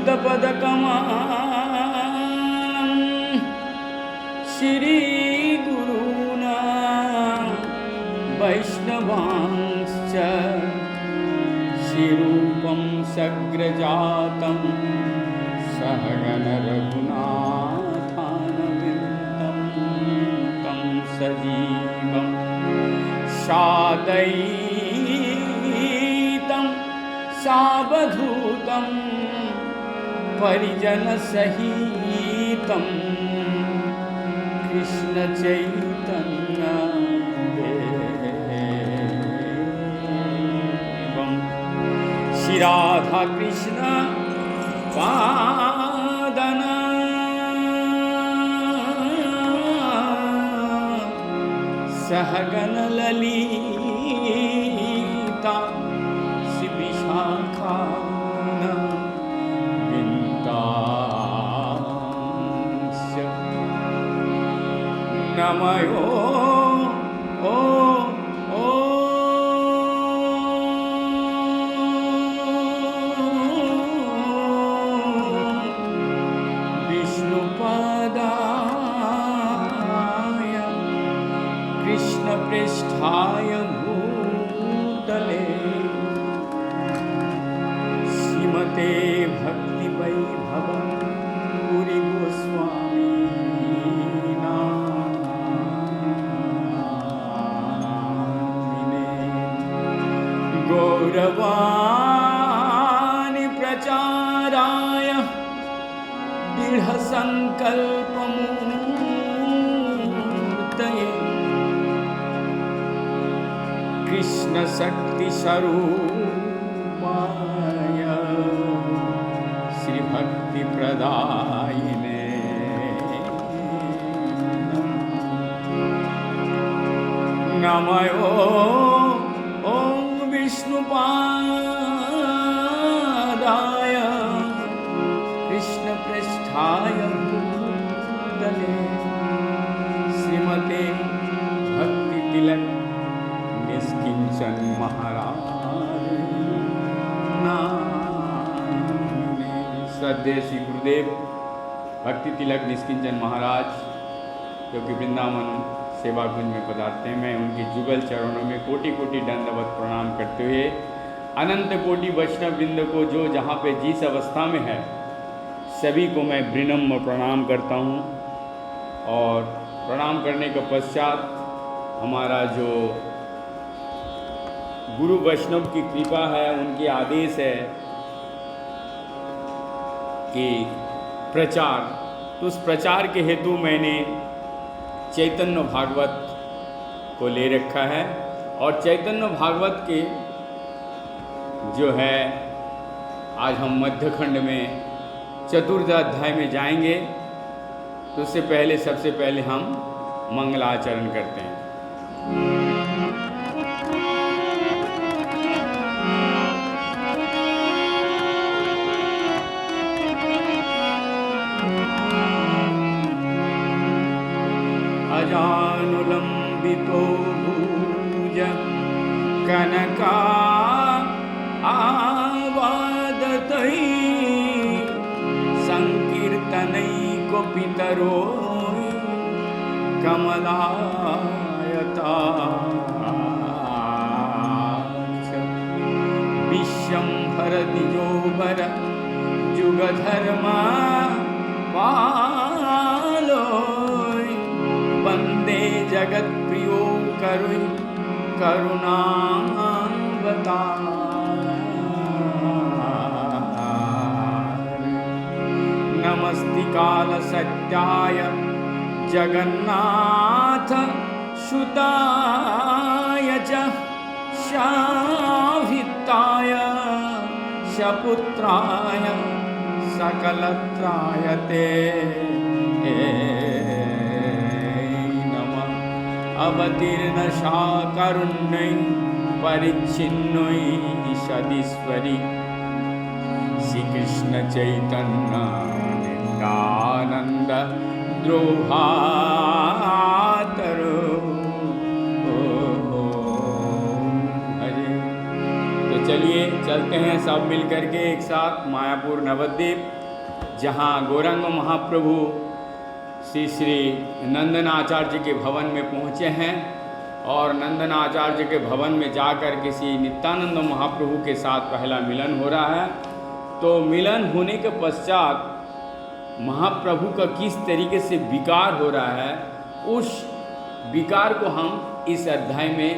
युगपदकमानं श्रीगुरूणा वैष्णवांश्च श्रीरूपं सग्रजातं सहगण रघुनाथान्वितं तं सजीवं साद्वैतं सावधूतं परिजनसहितं कृष्ण चैतन्य देवं श्री राधा कृष्ण पादन सहगण ललिता श्री विशाखान विन्दांस्य नमयो विष्णुपदाय कृष्णप्रेष्ठाय भूतले श्रीमते भक्तिवैभव पुरी गोस्वामी नामिने गौरवाणि प्रचाराय दृढसङ्कल्पमूर्तये कृष्णशक्तिस्वरूपाय श्रीभक्तिप्रदायिने नमो ॐ विष्णुपादाय कृष्णप्रेष्ठाय भूतले श्रीमते भक्तितिलक निष्किंचन महाराज नामिने। श्रद्धेय श्री गुरुदेव भक्ति तिलक निष्किंचन महाराज जो कि वृंदावन सेवा कुंज में पधारते हैं, मैं उनके जुगल चरणों में कोटि कोटि दंडवत प्रणाम करते हुए अनंत कोटि वैष्णव वृंद को जो जहाँ पे जिस अवस्था में है सभी को मैं विनम्र प्रणाम करता हूँ। और प्रणाम करने के पश्चात हमारा जो गुरु वैष्णव की कृपा है, उनके आदेश है कि प्रचार, तो उस प्रचार के हेतु मैंने चैतन्य भागवत को ले रखा है। और चैतन्य भागवत के जो है आज हम मध्यखंड में चतुर्थ अध्याय में जाएंगे, तो उससे पहले सबसे पहले हम मंगलाचरण करते हैं। अजानुलंबितो भुज कनका आवादतै संकीर्तनैकोपितरो कमलायताक्ष विश्वम्भरद्विजोबर जुगधर्मा पालो वन्दे जगत्प्रियो करुणावतार नमस्ति कालसत्याय जगन्नाथ सुताय च शाभिताय शपुत्राय सकलत्रायते नमः। अवतीर्ण शाकरुण्यै परिच्छिन्नै सदीश्वरी श्री कृष्ण चैतन्य नित्यानंद द्रोहातरो हरे। तो चलिए चलते हैं सब मिल करके एक साथ मायापुर नवद्वीप, जहाँ गौरांग महाप्रभु श्री श्री नंदन आचार्य के भवन में पहुँचे हैं और नंदन आचार्य के भवन में जाकर किसी नित्यानंद महाप्रभु के साथ पहला मिलन हो रहा है। तो मिलन होने के पश्चात महाप्रभु का किस तरीके से विकार हो रहा है, उस विकार को हम इस अध्याय में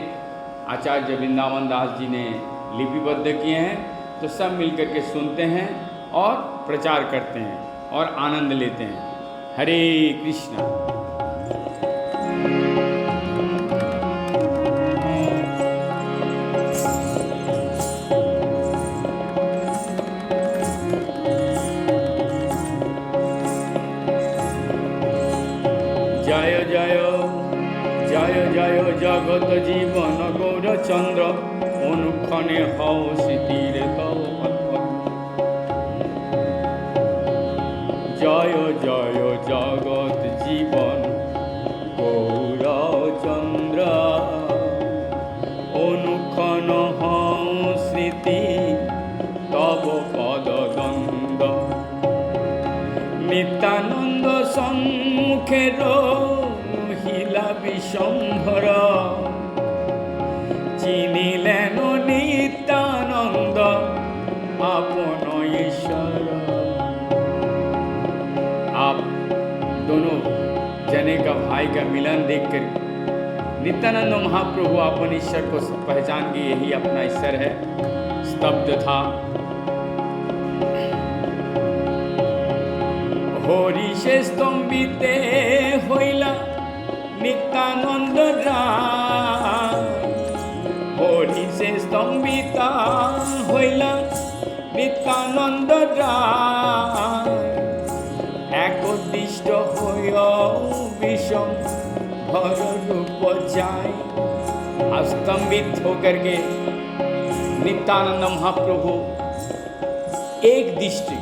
आचार्य वृंदावन दास जी ने लिपिबद्ध किए हैं। तो सब मिलकर के सुनते हैं और प्रचार करते हैं और आनंद लेते हैं। हरे कृष्ण। जय जय जय जय जगत जीवन गौरचंद्र, अनुक्षणे हौ स्थिर तव जय जय जगत जीवन गौरचंद्र, अनुक्षण हौ स्मृति तव पददंड, नित्यानंद सम्मुखे रहिला विशंभर, चिनिलेन नित्यानंद आपन ईश्वर। आप दोनों जने का भाई का मिलन देखकर नित्यानंद महाप्रभु अपन ईश्वर को पहचान के यही अपना ईश्वर है, स्तब्ध था। हरि से स्तंभिते हইলা नित्यानंद राय, हरि से स्तंभिता हইলা नित्यानंद राय, একদিষ্ট হইয়া বিষম भर रूप जाय। स्तंभित होकर के नित्यानंद महाप्रभु एक दृष्टि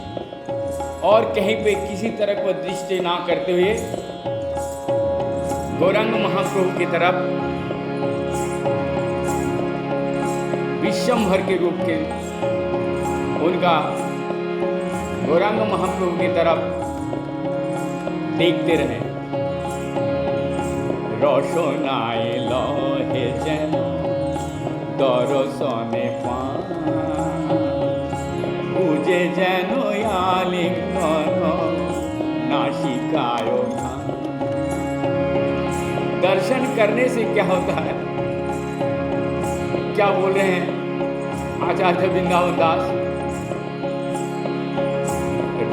और कहीं पे किसी तरह को दृष्टि ना करते हुए गौरांग महाप्रभु की तरफ विश्वंभर के रूप के उनका गौरांग महाप्रभु की तरफ देखते रहे। रसनाए लहे जेन दर्शने बुझे जेन आलिंगन नासिकायो। दर्शन करने से क्या होता है, क्या बोल रहे हैं आचार्य वृंदावन दास?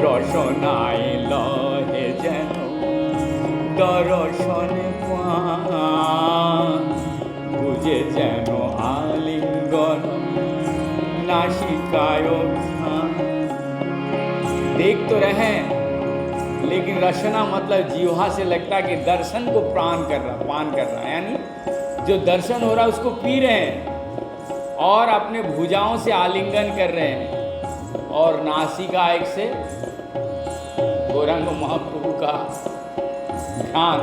रसनाए लहे जेन दर्शन बुझे जेन आलिंगन नासिकायो। देख तो रहे हैं, लेकिन रसना मतलब जीवा से लगता है कि दर्शन को पान कर रहा, यानी जो दर्शन हो रहा है उसको पी रहे हैं और अपने भुजाओं से आलिंगन कर रहे हैं और नासिका एक से गौरांग महाप्रभु का ध्यान,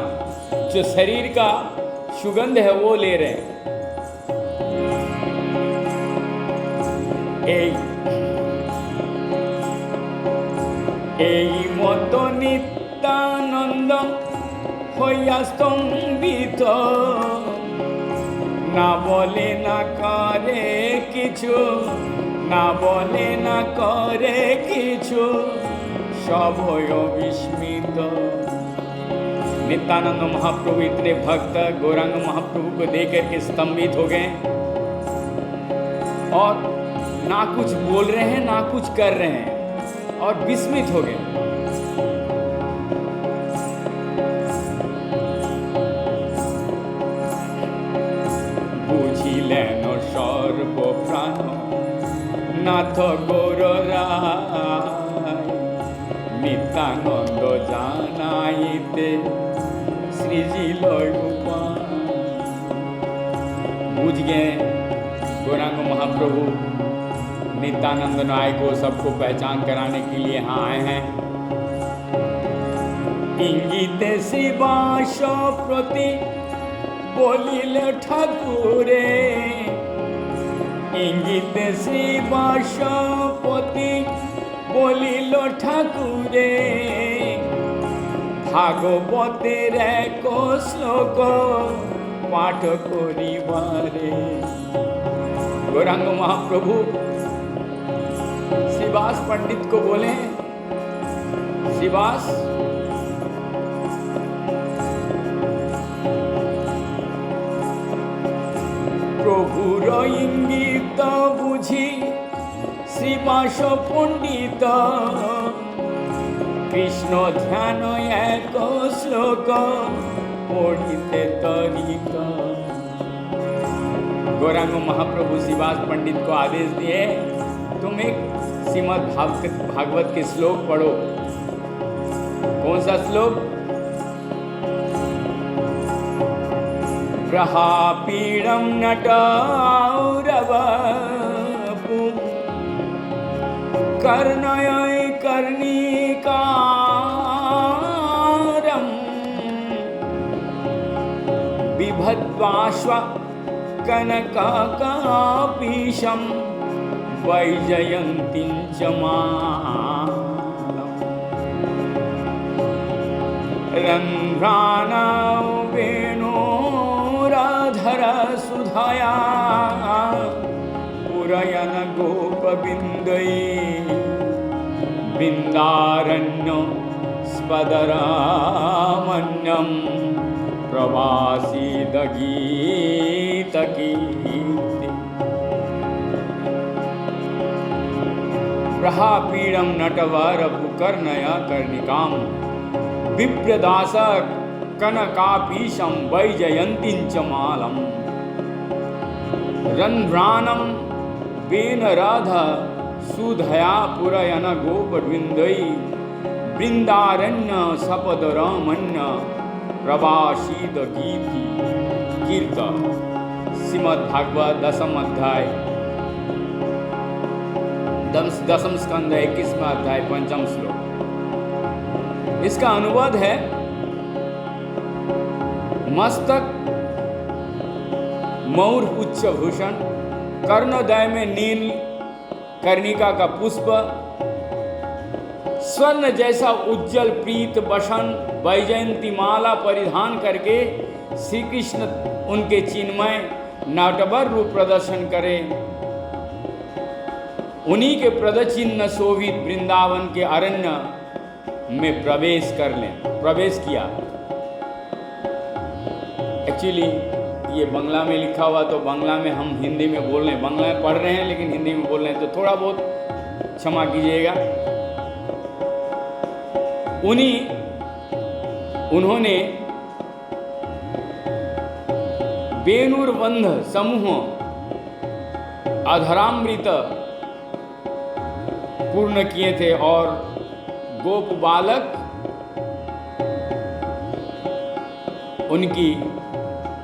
जो शरीर का सुगंध है वो ले रहे हैं। এই মত নিত্যানন্দ হইয়া স্তম্ভিত, না বলে না করে কিছু, না বলে না করে কিছু, सब हो विस्मित। नित्यानंद महाप्रभु इतने भक्त गौरांग महाप्रभु को देख करके स्तंभित हो गए और ना कुछ बोल रहे हैं ना कुछ कर रहे हैं और विस्मित हो गए। बुझिलेन सर्व प्राण नाथ गौर राय, नित्यानंद जानाइते श्रीजिल उपाय। बुझ गए गौरांग महाप्रभु नित्यानंद नाय को सबको पहचान कराने के लिए यहाँ आए हैं। इंगित शिवास प्रति बोलिले ठाकुरे, ইঙ্গিতে শ্রী বাসপতি বলিল ঠাকুরে, ভাগবতের এক শ্লোক পাঠ করিবারে। गौरांग महाप्रभु श्रीवास पंडित को बोले, श्रीवास प्रभुर इंगित बुझी श्रीवास पंडित, कृष्ण ध्यान एक श्लोक पढ़िते तरित। गौरांग महाप्रभु श्रीवास पंडित को आदेश दिए, तुम एक श्रीमद् भागवत के श्लोक पढ़ो। कौन सा श्लोक? प्रहापीडं नटौरवपु कर्णय कर्णिकारं बिभद्वाश्व कनकापीशं वैजयन्तीं च मालम्। रन्ध्राणां वेणोराधर सुधया पुरयन गोपबिन्दैः, बृन्दारण्य स्पदरामण्यं प्रवासीद गीतकीर्ति। प्रहापीडं नटवरपुकर्णय कर्णिकां विप्रदास कनकापीशं वैजयन्तीं च मालम्। रन्ध्रानं वेणराधा सुधया पुरयन गोपबिन्दैः, बृन्दारण्य सपदरामण्य प्रवासीद कीर्त। श्रीमद् भागवत दसम अध्याय, दसम स्कंद 21वां अध्याय 5वां श्लोक। इसका अनुवाद है, मस्तक मौर उच्च भूषण, कर्णोदय में नील कर्णिका का पुष्प, स्वर्ण जैसा उज्जवल प्रीत बसन वैजयंती माला परिधान करके श्री कृष्ण उनके चिन्मय नाटवर रूप प्रदर्शन करें, उन्हीं के प्रदचिन्ह शोभित वृंदावन के अरण्य में प्रवेश कर लें। प्रवेश किया। एक्चुअली ये बंगला में लिखा हुआ, तो बंगला में हम हिंदी में बोल रहे हैं, बंगला में पढ़ रहे हैं लेकिन हिंदी में बोल रहे हैं, तो थोड़ा बहुत क्षमा कीजिएगा। उन्होंने वेणुर्बंध समूह अधरामृत पूर्ण किए थे और गोप बालक उनकी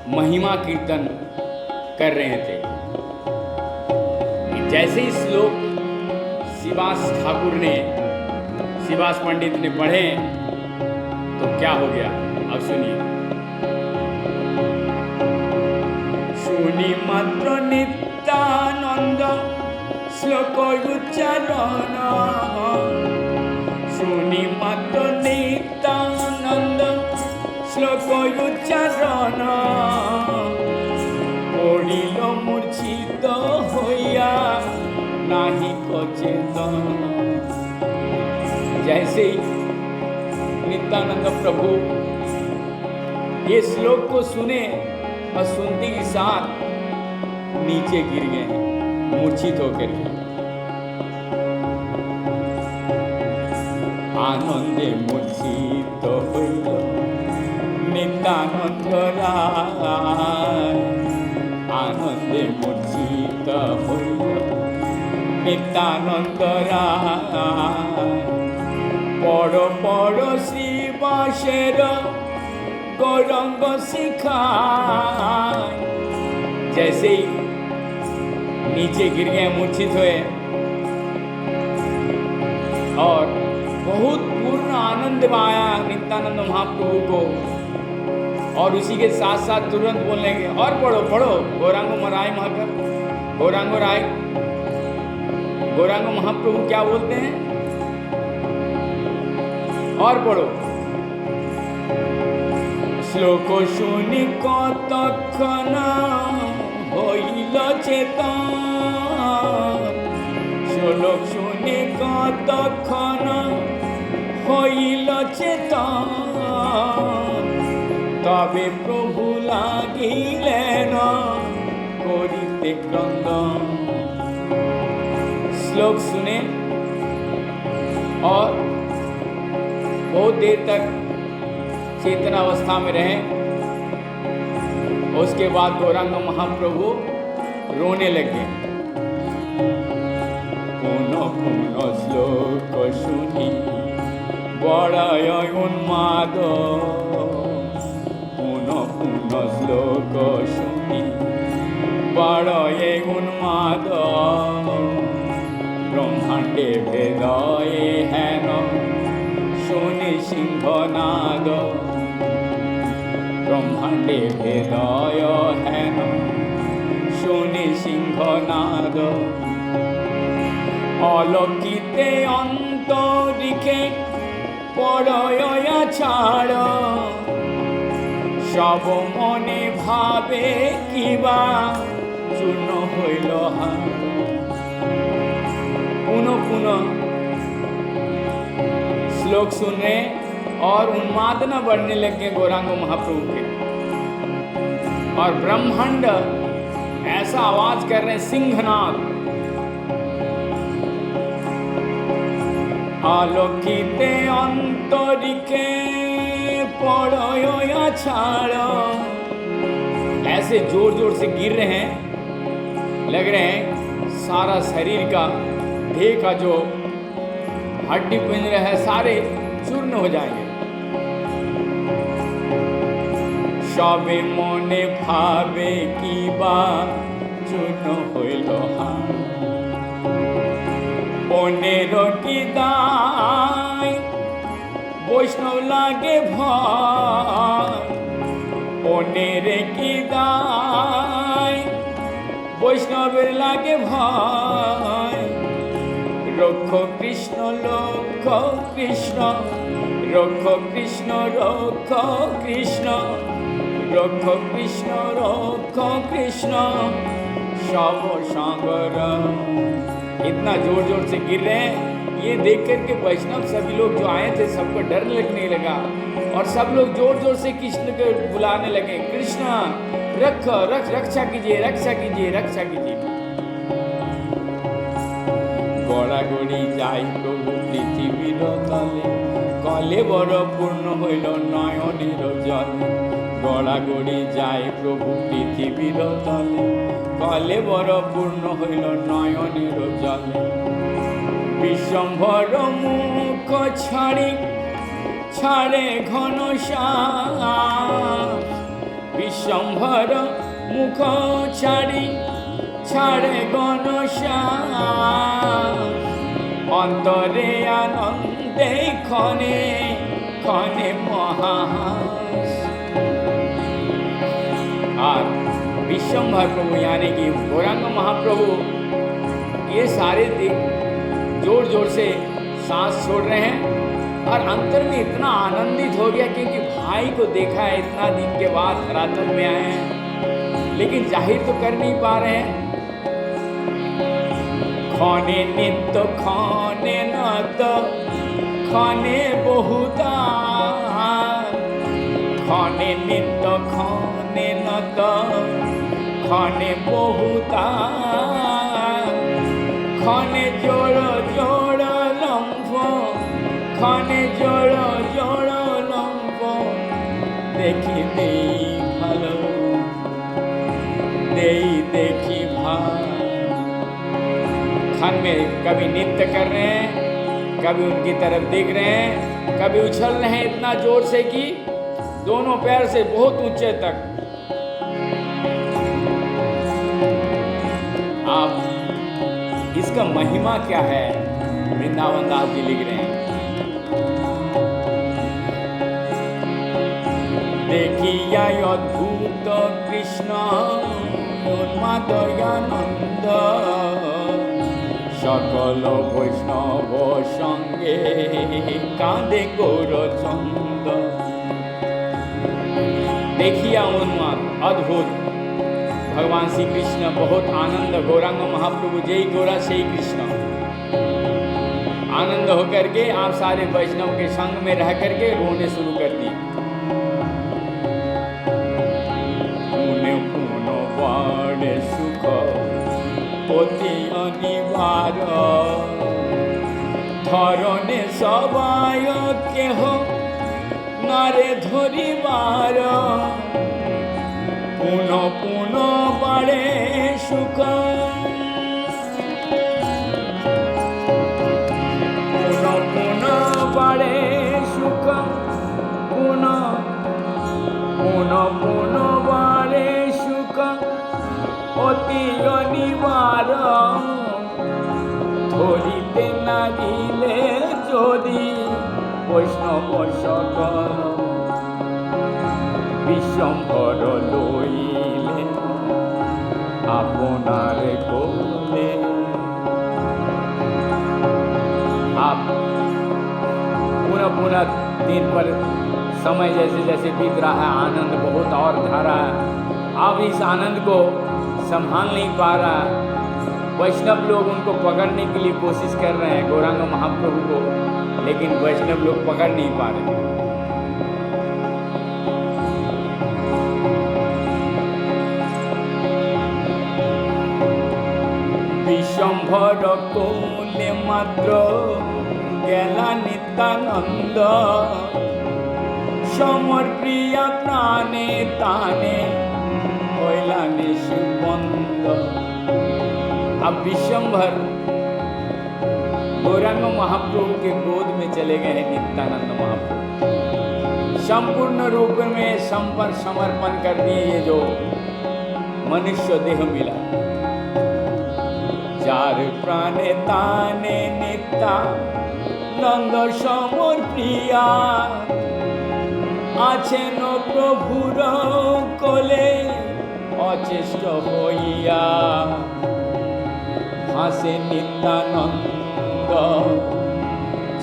महिमा कीर्तन कर रहे थे। जैसे ही श्लोक श्रीवास ठाकुर ने, श्रीवास पंडित ने पढ़े तो क्या हो गया, अब सुनिए। सुनी मात्र नित्यानंद श्लोक उच्चारण, सुनी मात्र नित्यानंद श्लोक उच्चारण, पढ़िल मूर्छित होया नाही चेतन। जैसे ही नित्यानंद प्रभु ये श्लोक को सुने और सुनते के साथ नीचे गिर गए मूर्छित होकर के। आनंदे मूर्छित हইল नित्यानंद राय, आनंदे मूर्छित हইল नित्यानंद राय, पढ़ पढ़ श्रीवासेर गौरंग सिखाय। जैसे ही नीचे गिर गए मूर्छित हुए और बहुत पूर्ण आनंद में आया नित्यानंद महाप्रभु को, और उसी के साथ साथ तुरंत बोलने के और पढ़ो पढ़ो गौरांग मराय महकर गौरांग राय, गौरांग महाप्रभु क्या बोलते हैं? और पढ़ो। श्लोक शुनि कतक्षण हईल चेतन, श्लोक शुनि कतक्षण हईल चेतन, तबे प्रभु लागिलेन करिते क्रंदन। श्लोक सुने और बहुत देर तक चेतनावस्था में रहे। उसके बाद गौरांग महाप्रभु रोने लगे। पुनः पुनः श्लोक सुनी बड़ाय उन्माद, पुनः पुनः श्लोक सुनी बड़ाय उन्माद, ब्रह्मांडे भेदये हेन शुनि सिंहनाद, ब्रह्मांडे भेदय हेन शुनि सिंहनाद, अलौकिते अंतरिके पड़या छाड़, सब मने भावे किबा चूर्ण हईल हाड़। पुनः पुनः श्लोक सुन रहे और उन्माद न बढ़ने लगे गौरांग महाप्रभु के, और ब्रह्मांड ऐसा आवाज कर रहे हैं सिंहनाद। आलोकिते अंतरिके पड़या छाड़, ऐसे जोर जोर से गिर रहे हैं, लग रहे हैं सारा शरीर का देह का जो हड्डी पिंजरे है सारे चूर्ण हो जाएंगे। सबे मने भावे की बा चूर्ण हईल हाड़, पनेर की दाय वैष्णव लागे भय, पनेर की दाय वैष्णवेर लागे भय, रक्ष कृष्ण लक्ष कृष्ण, रक्ष कृष्ण रक्ष कृष्ण, रक्ष कृष्ण रक्ष कृष्ण, सब सागर। इतना जोर जोर से गिर रहे हैं। ये देख कर के वैष्णव सभी लोग जो आए थे सबको डर लगने लगा, और सब लोग जोर जोर से कृष्ण को बुलाने लगे, कृष्ण रक्षा कीजिए, रक्षा कीजिए, रक्षा कीजिए। गड़ागड़ी जाई प्रभु पृथ्वीर तले, कले बड़ पूर्ण हईल नयनेर जले, गड़ागड़ी जाई प्रभु पृथ्वीर तले, कले बड़ पूर्ण हईल नयनेर जले। विश्वम्भर मुख छाड़ी छाड़े घन श्यास, विश्वम्भर मुख छाड़ी छाड़े घन श्यास, अंतरे आनंदे खने खने महाहास। और विश्वम्भर प्रभु यानी कि गौरांग महाप्रभु ये सारे जोर जोर से सांस छोड़ रहे हैं, और अंतर में इतना आनंदित हो गया क्योंकि भाई को देखा है, इतना दिन के बाद धरातल में आए हैं, लेकिन जाहिर तो कर नहीं पा रहे हैं। खाने नित्य खाने नत खाने बहुता, खाने नित्य खाने नत खाने बहुता, खाने जोड़ जोड़ लंफ, खाने जोड़ जोड़ लंफ, देखी देई भालो देई देखी भालो। खान में कभी नृत्य कर रहे हैं, कभी उनकी तरफ देख रहे हैं, कभी उछल रहे हैं इतना जोर से कि दोनों पैर से बहुत ऊंचे तक। आप इसका महिमा क्या है वृंदावन दास जी लिख रहे हैं। देखिया अद्भुत कृष्ण উন্মাদয়ানন্দ সকল বৈষ্ণব সঙ্গে কাঁদে গৌরচন্দ। देखिए उन्माद अद्भुत भगवान श्री कृष्ण बहुत आनंद गौरांग महाप्रभु जय गौरा से कृष्ण आनंद होकर के आप सारे वैष्णव के संग में रह करके रोने शुरू कर दिए। पुण्य पुण्य बड़े सुख অতি অনিবার ধরনে সবাই কেহ নারে ধরিবার পুন পুন বাড়ে সুখ পুন পুন বাড়ে সুখ পুন পুন পুন বাড়ে সুখ অতি অনিবার ধরিতে না দিলে যদি বৈষ্ণব সকল বিশ্বম্ভর লইলে আপনার কোলে। आप पूरा पूरा दिन पर समय जैसे जैसे बीत रहा है आनंद बहुत और धारा है। अब इस आनंद को संभाल नहीं पा रहा। वैष्णव लोग उनको पकड़ने के लिए कोशिश कर रहे हैं गौरांग महाप्रभु को, लेकिन वैष्णव लोग पकड़ नहीं पा रहे। विश्वम्भर कोले मात्र गेला नित्यानंद समर प्रिया प्राणे ताने होइला निशिबंद। अब विश्वम्भर गौरांग महाप्रभु के गोद में चले गए नित्यानंद महाप्रभु, संपूर्ण रूप में समर्पण कर दिए। ये जो मनुष्य देह मिला जार प्राणे ताने नित्यानंद समर प्रिया आছেন প্রভুর কোলে অচেষ্ট হইয়া হাসে নিত্যানন্দ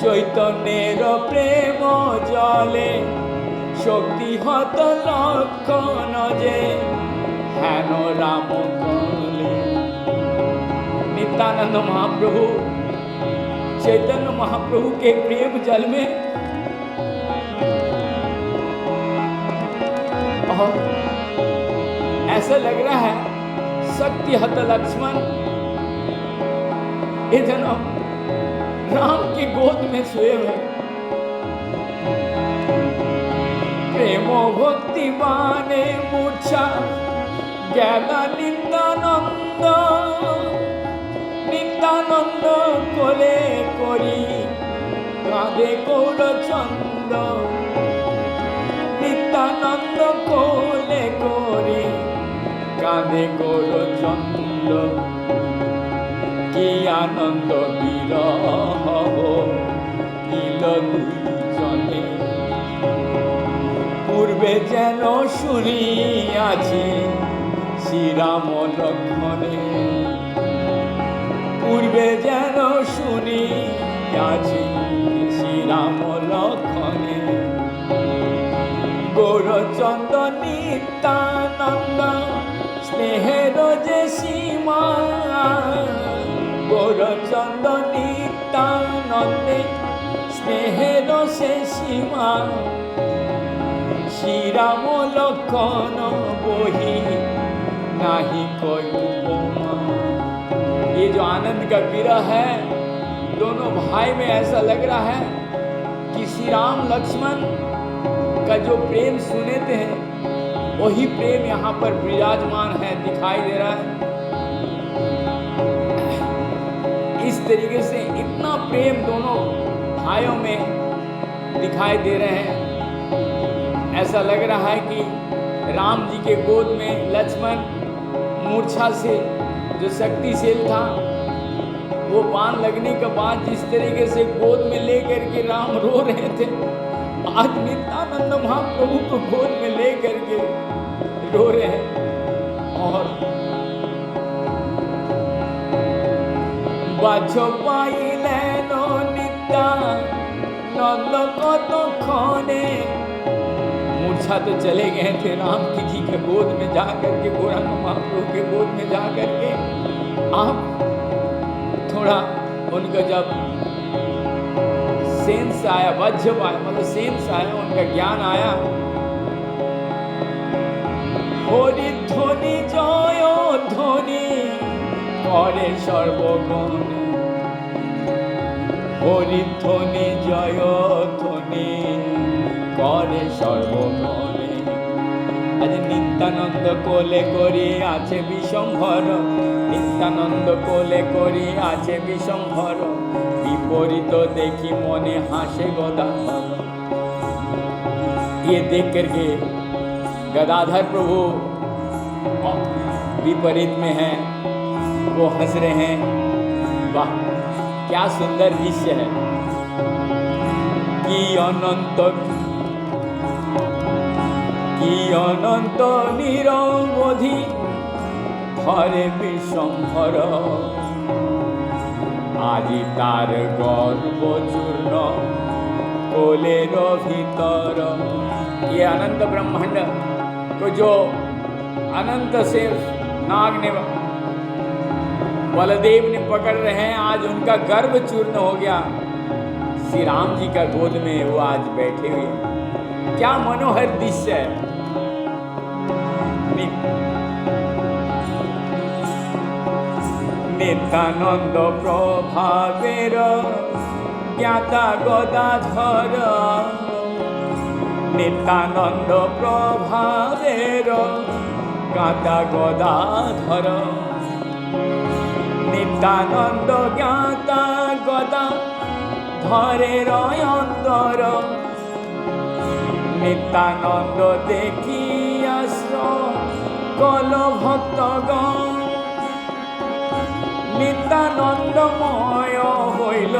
চৈতন্যের প্রেম জলে শক্তি হত লক্ষণ যে হেন রাম কলে। नित्यानंद महाप्रभु चैतन्य महाप्रभु के प्रेम जल में और ऐसा लग रहा है शक्ति हत लक्ष्मण इधर राम की गोद में सोए हुए। प्रेमो भक्ति बाने मूर्छा ज्ञाना नित्यानंद नित्यानंद कोले करी काঁদে গৌরচন্দ। नित्यानंद कोले करी काঁদে গৌরচন্দ। কি আনন্দ বিরহ নীল দুইজনে পূর্বে যেন শুনিয়াছি শ্রীরাম লক্ষ্মণে পূর্বে যেন শুনিয়াছি শ্রীরাম লক্ষ্মণে। গৌরচন্দ্র নিত্যানন্দ স্নেহের যে সীমা গৌরচন্দ্র নিত্যানন্দে স্নেহের সে সীমা শ্রীরাম লক্ষ্মণ বহি नाही कोई उपमा। ये जो आनंद का विरह है दोनों भाई में ऐसा लग रहा है कि श्री राम लक्ष्मण का जो प्रेम सुने थे वही प्रेम यहाँ पर विराजमान है, दिखाई दे रहा है। इस तरीके से इतना प्रेम दोनों भाइयों में दिखाई दे रहे हैं। ऐसा लग रहा है कि राम जी के गोद में लक्ष्मण मूर्छा से जो शक्तिशाली था वो बाण लगने के बाद जिस तरीके से गोद में लेकर के राम रो रहे थे, आज नित्यानंद महाप्रभु को गोद में लेकर के रो रहे हैं। और বাহ্য পাইলেন नित्यानंद कतक्षणे। मूर्छा तो चले गए थे राम जी के गोद में जा करके, गौरांग महाप्रभु के गोद में जा करके। आप थोड़ा उनका जब सेंस आया, वज्र आया, मतलब सेंस आया, उनका ज्ञान आया। हरि ध्वनि जय ध्वनि करे सर्वगण, हरि ध्वनि जय ध्वनि करे सर्वगण। आज नित्यानंद कोले करी आछे विशंभर, नित्यानंद कोले करी आछे विशंभर, विपरीत देखी मने हासे गदाधर। ये देख करके गदाधर प्रभु विपरीत में हैं, वो हंस रहे हैं। वाह क्या सुंदर दृश्य है कि अनंत निरवधि धरे विशंभर, আজি तार गर्व चूर्ण कोलेर भीतर। ये अनंत ब्रह्मांड को जो अनंत से नाग ने, बलदेव ने पकड़ रहे हैं, आज उनका गर्व चूर्ण हो गया। श्री राम जी का गोद में वो आज बैठे हुए। क्या मनोहर दृश्य है। नित्यानंद प्रभावेर ज्ञाता गदाधर, नित्यानंद प्रभावेर ज्ञाता गदाधर, नित्यानंद ज्ञाता गदाधरेर अंतर। नित्यानंद देखी कल भक्तगण, नित्यानंदमय होइल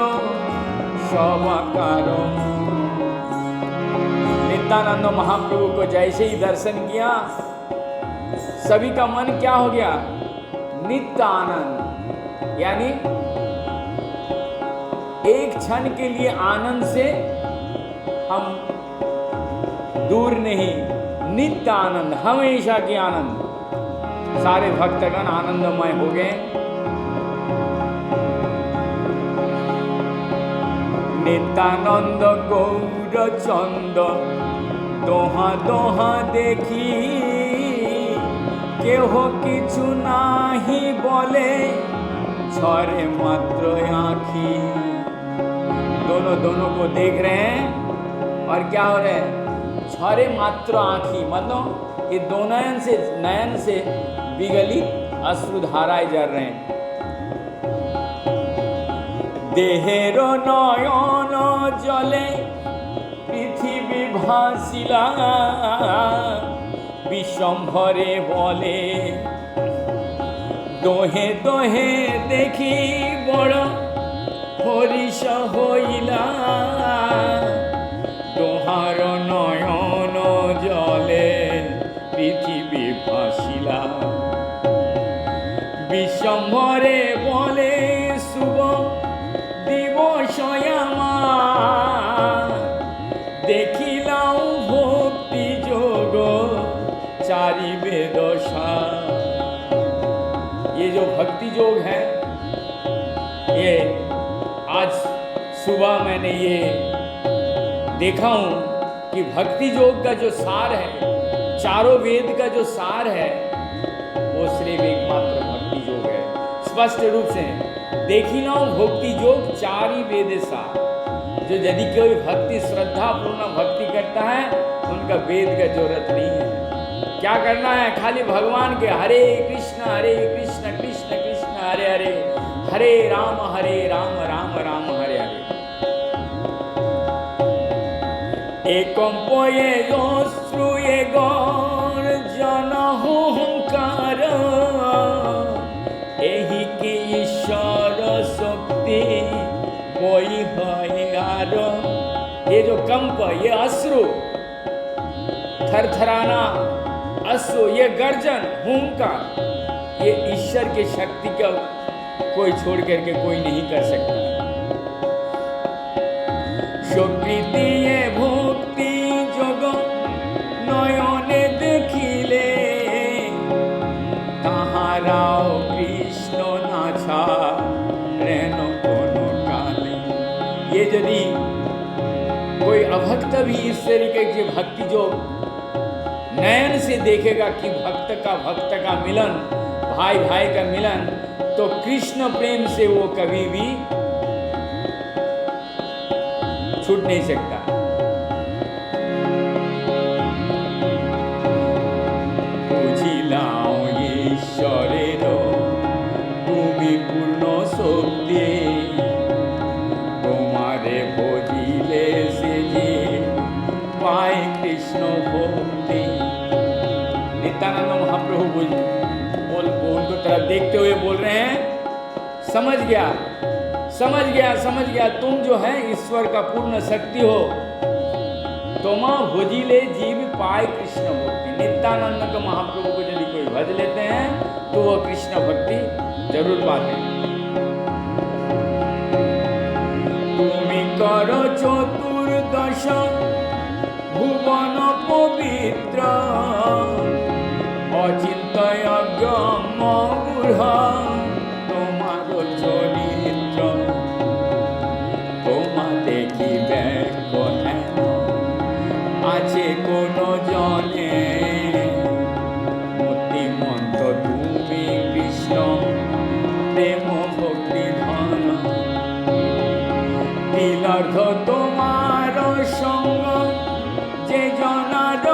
सबाकार। नित्यानंद महाप्रभु को जैसे ही दर्शन किया, सभी का मन क्या हो गया? नित्य आनंद, यानी एक क्षण के लिए आनंद से हम दूर नहीं, नित्य आनंद, हमेशा के आनंद। सारे भक्तगण आनंदमय हो गए। नित्यानंद गौरचंद दोहा दोहा देखी, केह किछु नाही बोले छरे मात्र आँखी। दोनों को देख रहे हैं और क्या हो रहा है? छरे मात्र आँखी, मतलब ये दो नयन से विगलित अश्रुधाराएं जर रहे हैं। देहेर नयन जले पृथ्वी भासिला, विशंभरे बोले दोहे दोहे देखी बड़ हरिष हईला। दोहार नयन जले पृथ्वी भासिला, विशंभरे बोले शुभ दिवस আমার, দেখিলাম ভক্তি যোগ चारि वेद सार। ये जो भक्ति योग है, ये आज सुबह मैंने ये देखा हूँ कि भक्ति योग का जो सार है, चारों वेद का जो सार है, वो सिर्फ एकमात्र भक्ति योग है। स्पष्ट रूप से देखी ना भक्ति योग चारि वेद सार। जो यदि कोई भक्ति श्रद्धा पूर्ण भक्ति करता है, उनका वेद का जरूरत नहीं है। क्या करना है? खाली भगवान के हरे कृष्ण कृष्ण कृष्ण हरे हरे, हरे राम राम राम हरे हरे। एकम पोये श्रूये गर्जन हुंकार, एही की ईश्वर शक्ति कोई भयार। ये जो कंप, ये अश्रु, थरथराना अश्रु, ये गर्जन हुंकार, ये ईश्वर की शक्ति का कोई छोड़ करके कोई नहीं कर सकता। স্বীকৃতি ভক্তি যোগ নয়নে দেখিলে তাহারাও কৃষ্ণ না ছাড়েন কোনো काले। ये यदि कोई अभक्त भी ईश्वर के भक्ति जो नयन से देखेगा कि भक्त का मिलन, भाई भाई का मिलन, तो कृष्ण प्रेम से वो कभी भी छूट नहीं सकता। বুঝিলাম ঈশ্বরের তুমি পূর্ণ শক্তি, তোমারে ভজিলে से जे पाए कृष्ण भक्ति। नित्यानंद महाप्रभु बोल उनको तरफ देखते हुए बोल रहे हैं, समझ गया समझ गया समझ गया, तुम जो है ईश्वर का पूर्ण शक्ति हो। तोमा भोजिले जीव पाए कृष्ण भक्ति। नित्यानंद का महाप्रभु को यदि कोई भज लेते हैं तो वह कृष्ण भक्ति जरूर पाते हैं। तुमी करो चतुर्दश भुवन पवित्र, अचिंत्य गूढ़ তোমার চরিত্র। তোমা দেখিবে কোনে আছে কোন জনে, মতিমন্ত তুমি কৃষ্ণ প্রেম ভক্তি ধন। তিলার্ধ তোমার সঙ্গ যে জনার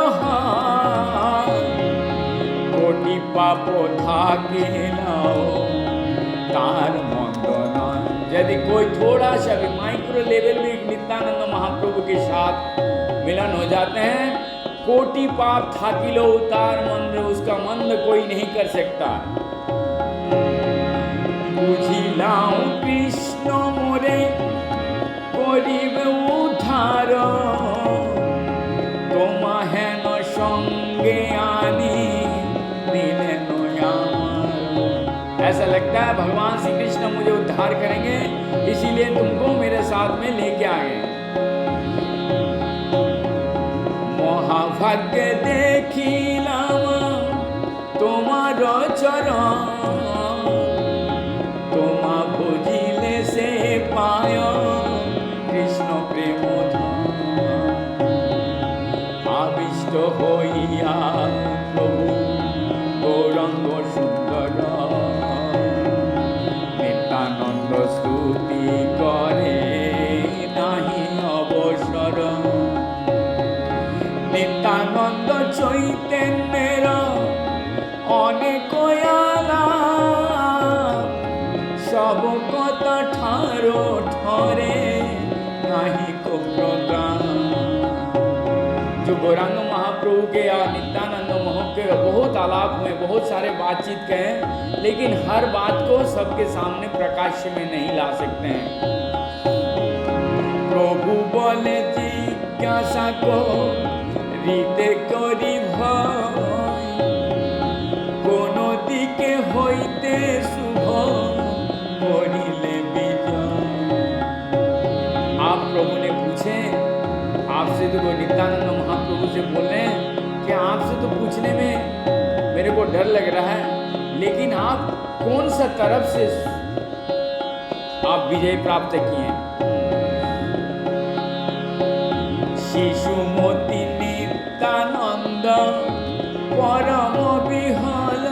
কোটি পাপ থাকিলেও तार मन्द नय। यदि कोई थोड़ा सा भी माइक्रो लेवल में नित्यानंद महाप्रभु के साथ मिलन हो जाते हैं, कोटि पाप थाकिलो उतार मंद, उसका मंद कोई नहीं कर सकता। बुझिलाम कृष्ण मोरे करिबे उद्धार, तोमा हेन संगे आनी दिले नया। ऐसा लगता है भगवान श्री कृष्ण मुझे उद्धार करेंगे, इसीलिए तुमको मेरे साथ में लेके आ गए। महाभाग्य देखिलाम तुम्हार चरण, तुम्हा भजिले से पाय कृष्ण प्रेम आविष्ट हइया प्रभु गौरंग सुंदर, नित्यानंद स्तुति करे नाही अवसर। नित्यानंद चैतन्যের অনেক আলা, সব কথা ঠারো ठरे नाही को प्रदान। जो गौरांग महाप्रभु के या नित्यानंद महोत्सव के बहुत आलाप हुए, बहुत सारे बातचीत कहे, लेकिन हर बात को सबके सामने प्रकाश में नहीं ला सकते हैं। प्रभु बोले जिज्ञासा को रीते करी भय, कोनो दिके होइते शुभ करिले विजय। आप प्रभु ने पूछे, आपसे तो वो नित्यानंद महाप्रभु से बोल रहे हैं कि आपसे तो पूछने में मेरे को डर लग रहा है, लेकिन आप कौन सा तरफ से आप विजय प्राप्त किए। शिशुमती नित्यानंद परम विहल,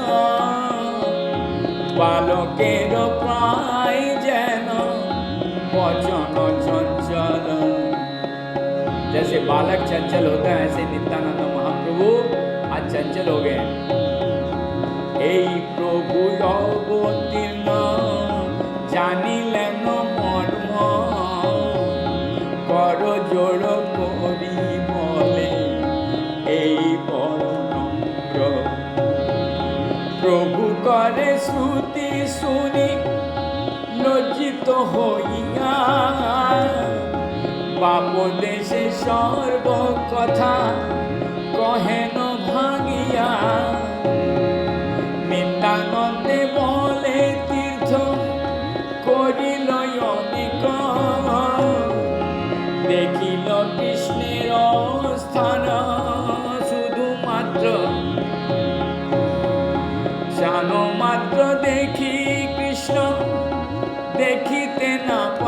बालकेर प्राय जेन वचन चंचल। जैसे बालक चंचल होता है, ऐसे नित्यानंद महाप्रभु आज चंचल हो गए। এই প্রভু অবতীর্ণ জানিলেন মর্ম, কর জোড় করি বলে এই বড় নম্র। প্রভু করে শ্রুতি শুনি লজ্জিত হইয়া, বাপ দেশে সর্ব কথা কহেন ভাঙিয়া। নিত্যানন্দে বলে তীর্থ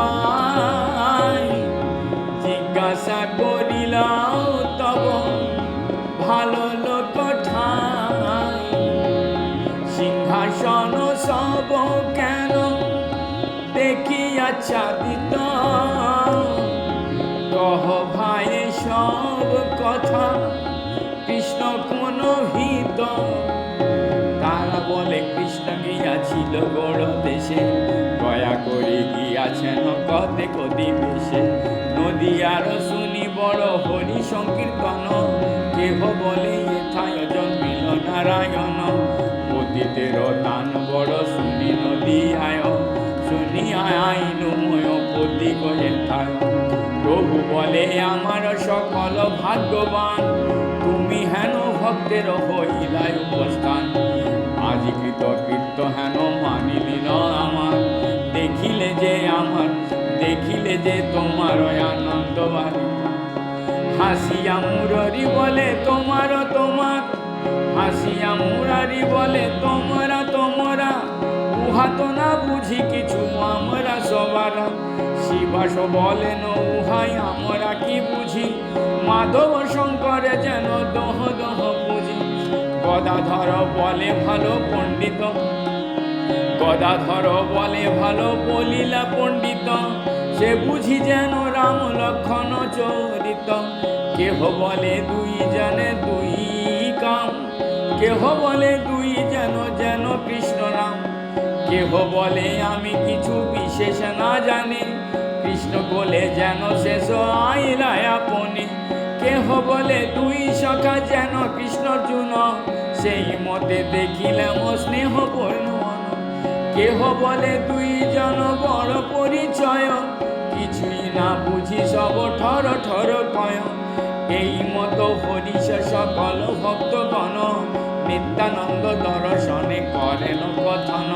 পাই। জিজ্ঞাসা করিলাম তব ভালো লোক ঠাই, সিংহাসন সব কেন দেখিয়াচ্ছাদিত, কহ ভাই সব কথা কৃষ্ণ কোন হিত। তারা বলে কৃষ্ণ গিয়াছিল বড় দেশে, দয়া করে গিয়াছেন কতে কদি বেশে। নদীয়ার শুনি বড় হরি সংকীর্তন, কেহ বলে এথায় জন্মিল নারায়ণ। পতিতের দান বড় শুনি নদীয়ায়, শুনিয়া আইনুময় পতি গয়ে থায়। প্রভু বলে আমার সকল ভাগ্যবান, তুমি হেন ভক্তের হইলাই উপস্থান। আজি কৃতকৃত্য হেন মানিলি ন আমার, দেখিলে যে তোমার আনন্দ বাড়ি। হাসিয়া মুরারি বলে তোমার, হাসিয়া মুরারি বলে তোমরা, উহা তো না বুঝি কিছু আমরা সবারা। শিবাস বলেন উহাই আমরা কি বুঝি, মাধব শঙ্করে যেন দহ দহ বুঝি। গদাধর বলে ভালো পণ্ডিত, গদাধর বলে ভালো বলিলা পণ্ডিত, সে বুঝি যেন রাম লক্ষণ চরিত। কেহ বলে দুই জনে দুই কাম, কেহ বলে দুই যেন কৃষ্ণ রাম। কেহ বলে আমি কিছু বিশেষ না জানি, কৃষ্ণ বলে যেন শেষ আইলায় আপনি। কেহ বলে দুই সখা যেন কৃষ্ণ অর্জুন, সেই মতে দেখিলাম স্নেহ পূর্ণ। কেহ বলে দুই জন বড় পরিচয়, কিছুই না বুঝি সব ঠর ঠর কয়। এই মতো হরিষ সকল ভক্তগণ, নিত্যানন্দ দর্শনে করেন কথন।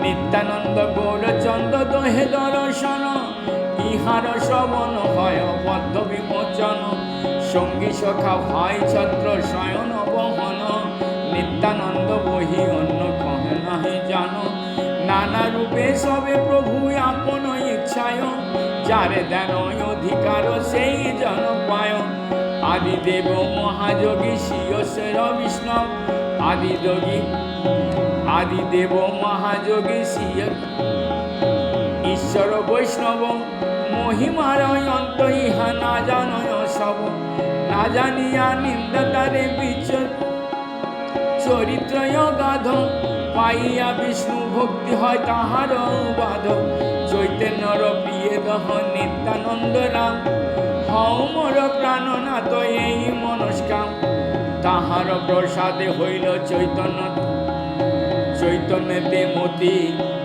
নিত্যানন্দ গৌরচন্দ্র দোহে দর্শন, ইহার শ্রবণ হয় বদ্ধ বিমোচন। সঙ্গী সখা ভাই ছত্র শয়ন বহন, নিত্যানন্দ বহি অন্য কহে নাহি জানো। নানা রূপে সবে প্রভু আপন ইচ্ছায়, যারে দেন অধিকার সেই জন পায়। আদিদেব মহাযোগী শিয়সের বিষ্ণু, আদিদেব মহাযোগী শিয় ঈশ্বর বৈষ্ণব। মহিমার অন্ত ইহা না জানয় সব, না জানিয়া নিন্দা তারে বিচ চরিত্র গাধ। পাইয়া বিষ্ণু ভক্তি হয় তাহার বাধ, চৈতন্যর প্রিয় দহ নিত্যানন্দ রাম। হও মোর প্রাণনাথ এই মনস্কাম, তাহার প্রসাদে হইল চৈতন্যতে মতি।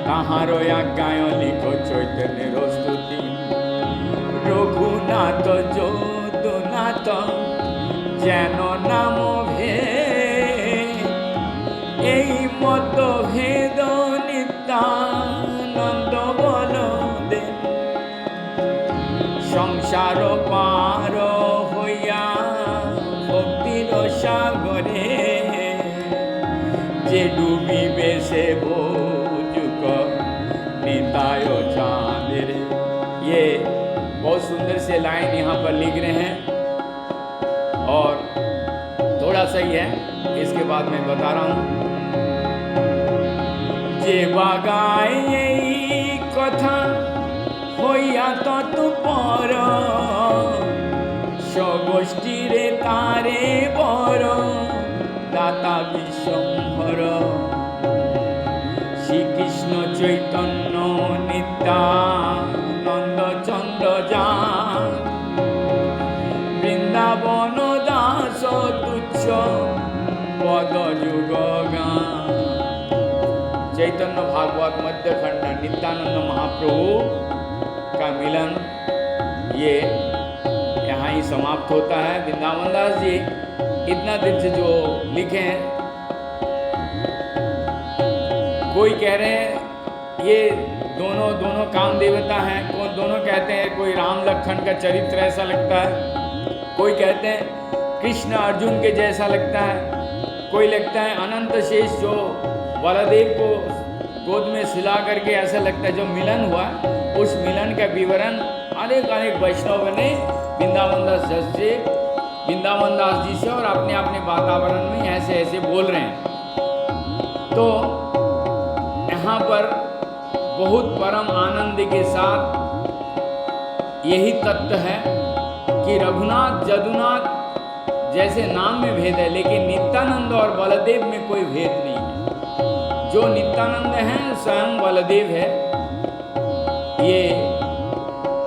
তাহার আজ্ঞায় লিখ চৈতন্যের স্তুতি। রঘুনাথ যদুনাথ যেন নাম ভে, এই মত ভেদ নিত্যানন্দ বল দে। সংসার পার হইয়া ভক্তির সাগরে, যে डूबी से भोजुक निताय चांद। ये बहुत सुंदर से लाइन यहाँ पर लिख रहे हैं और थोड़ा सा ही है, इसके बाद मैं बता रहा हूँ। जे बागाए कथा হইয়া তৎপর, স্বগোষ্ঠী রে তারে বড় দাতা বিশ্বম্ভর। শ্রীকৃষ্ণ চৈতন্য নিত্যানন্দ চন্দ্র যান, বৃন্দাবন দাস তুচ্ছ পদ যুগ গান। चैतन्य भागवत मध्य खंड नित्यानंद महाप्रभु का मिलन ये यहाँ ही समाप्त होता है। वृंदावन दास जी इतना दिन से जो लिखे हैं, कोई कह रहे हैं ये दोनों काम देवता हैं, दोनों कहते हैं कोई राम लखन का चरित्र ऐसा लगता है, कोई कहते हैं कृष्ण अर्जुन के जैसा लगता है, कोई लगता है अनंत शेष जो बलदेव को गोद में सिला करके ऐसा लगता है जो मिलन हुआ उस मिलन का विवरण अनेक अनेक वैष्णव ने वृंदावन दास जी से और अपने अपने वातावरण में ऐसे ऐसे बोल रहे हैं। तो यहाँ पर बहुत परम आनंद के साथ यही तत्व है कि रघुनाथ जदुनाथ जैसे नाम में भेद है, लेकिन नित्यानंद और बलदेव में कोई भेद नहीं है। जो नित्यानंद हैं स्वयं बलदेव है। ये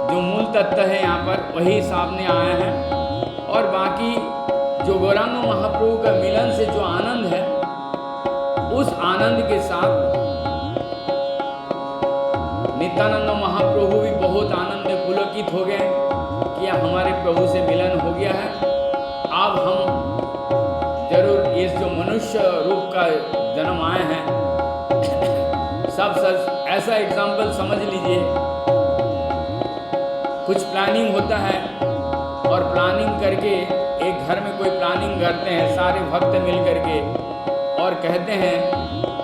जो मूल तत्व है यहाँ पर वही सामने आया है। और बाकी जो गौरांग महाप्रभु का मिलन से जो आनंद है, उस आनंद के साथ नित्यानंद महाप्रभु भी बहुत आनंद में पुलकित हो गए कि हमारे प्रभु से मिलन हो गया है। अब हम जरूर इस जो मनुष्य रूप का जन्म आए हैं, सब ऐसा एग्जाम्पल समझ लीजिए, कुछ प्लानिंग होता है और प्लानिंग करके एक घर में कोई प्लानिंग करते हैं सारे भक्त मिल करके और कहते हैं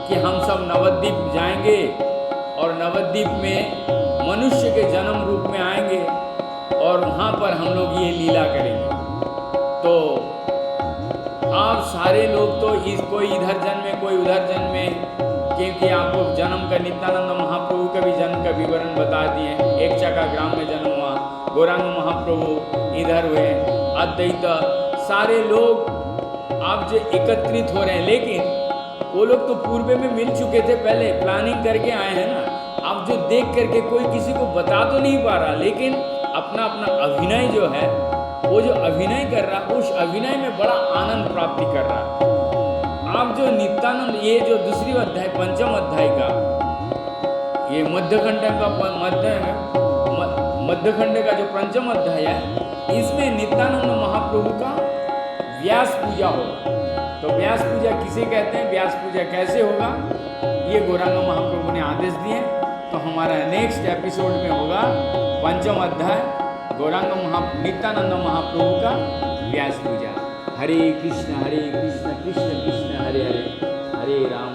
कि हम सब नवद्वीप जाएंगे और नवद्वीप में मनुष्य के जन्म रूप में आएंगे और वहाँ पर हम लोग ये लीला करेंगे। तो आप सारे लोग तो कोई इधर जन्मे कोई उधर जन्मे, क्योंकि आपको जन्म का नित्यानंद महाप्रभु का भी जन्म का विवरण बता दिए। एक चका ग्राम में जन्म हुआ, गौरांग महाप्रभु इधर हुए, अद्वैत सारे लोग आप जो एकत्रित हो रहे हैं, लेकिन वो लोग तो पूर्व में मिल चुके थे, पहले प्लानिंग करके आए हैं ना। आप जो देख करके कोई किसी को बता तो नहीं पा रहा, लेकिन अपना अपना अभिनय जो है, वो जो अभिनय कर रहा है उस अभिनय में बड़ा आनंद प्राप्ति कर रहा है। आप जो नित्यानंद, ये जो दूसरी अध्याय पंचम अध्याय का ये मध्यखंड का जो पंचम अध्याय है, इसमें नित्यानंद महाप्रभु का व्यास पूजा होगा। तो व्यास पूजा किसे कहते हैं, व्यास पूजा कैसे होगा, ये गौरांग महाप्रभु ने आदेश दिए। तो हमारा नेक्स्ट एपिसोड में होगा पंचम अध्याय गौरांग नित्यानंद महाप्रभु का व्यास पूजा। हरे कृष्ण कृष्ण कृष्ण हरे हरे, हरे राम